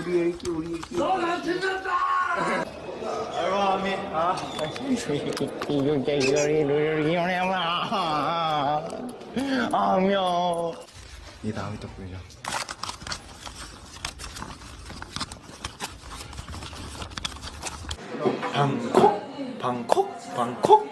우리 애기. 너나 틀렸다. 아이고 아미. 아며. 이 다음에 또 보이죠. 방콕.